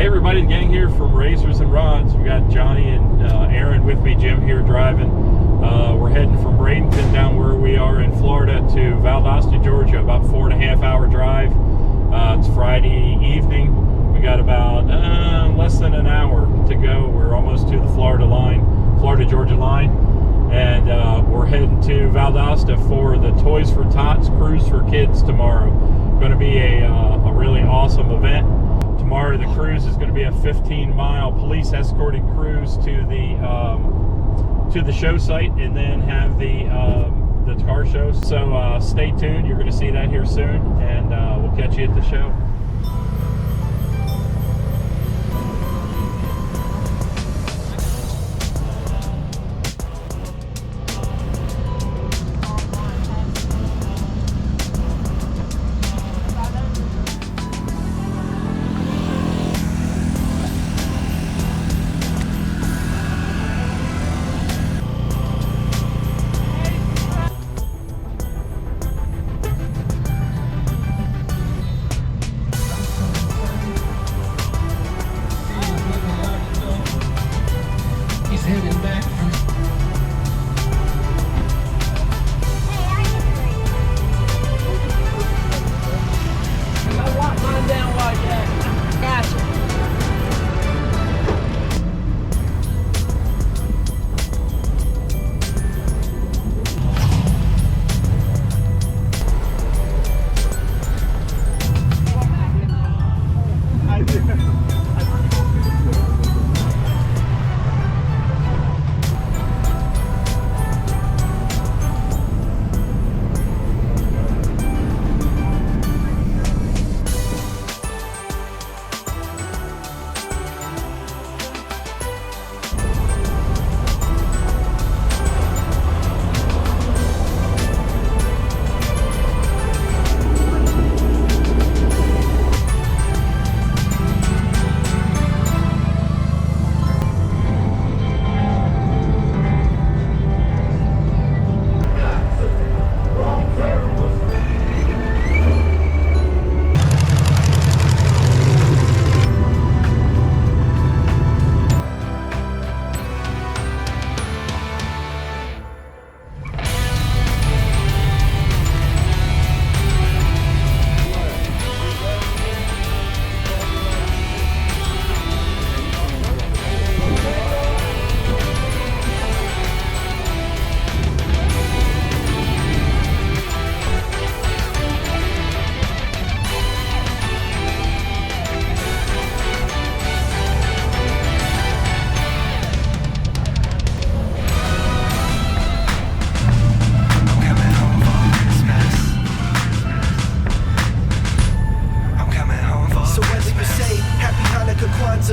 Hey everybody, the gang here from Razors and Rods. We got Johnny and Aaron with me, Jim here driving. We're heading from Bradenton down where we are in Florida to Valdosta, Georgia, about 4.5 hour drive. It's Friday evening. We got about less than an hour to go. We're almost to the Florida-Georgia line. And we're heading to Valdosta for the Toys for Tots cruise for kids tomorrow. Going to be a really awesome event. Tomorrow the cruise is going to be a 15-mile police escorted cruise to the show site, and then have the car show. So stay tuned. You're going to see that here soon, and we'll catch you at the show.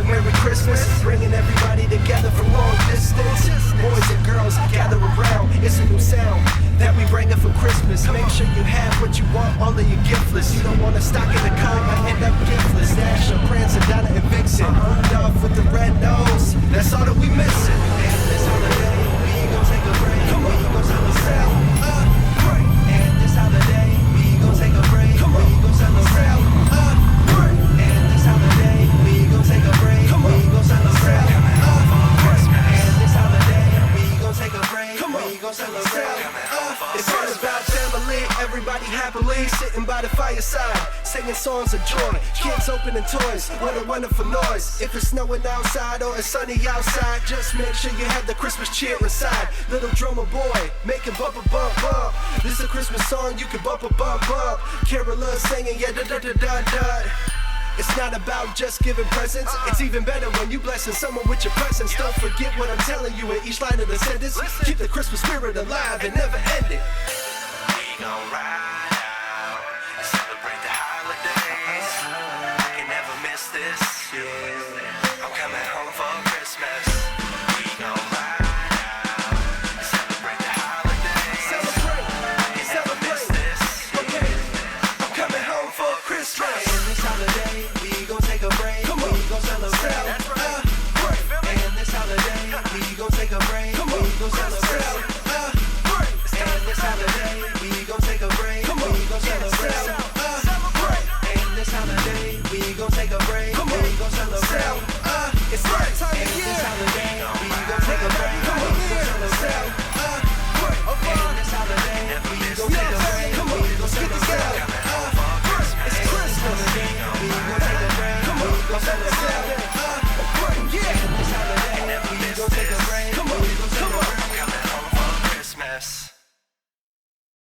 Merry Christmas, bringing everybody together from long distance. Boys and girls, gather around. It's a new sound that we bring it for Christmas. Make sure you have what you want, all of your gift lists. You don't want to stock in the car and end up giftless. Dasher, Prancer, Donna, and Vixen. Rudolph with the red nose. That's all that we missing. And this holiday, we gon' take a break. Come on, we gon' celebrate. And this holiday, we gon' take a break. Come on, we gon' celebrate. And this holiday, we gon' take a break. Come on, we gon' celebrate. And this holiday, we gon' take a break. Come on, we gon' celebrate. It's all about family, everybody happily sitting by the fireside, singing songs of joy. Kids opening toys, what a wonderful noise. If it's snowing outside or it's sunny outside, just make sure you have the Christmas cheer inside. Little drummer boy, making bumper bump bump. This is a Christmas song you can bumper bump bump. Carolers singing, yeah, da da da da da. It's not about just giving presents. It's even better when you blessing someone with your presence. Don't forget what I'm telling you in each line of the sentence. Keep the Christmas spirit alive and never end it. We gon' ride out and celebrate the holidays. I can never miss this. Yeah, I'm coming home for Christmas. We gon' ride out and celebrate the holidays. I can never miss this. Yeah, I'm coming home for Christmas. And this holiday, we gon' take a break. Come on, we gon' celebrate. And this holiday, we gon' take a break. Come on, we gon' celebrate. And this holiday, we gon' take a break. Come on, we gon' celebrate. And this holiday, we gon' take a break. Come on. it's that time of year.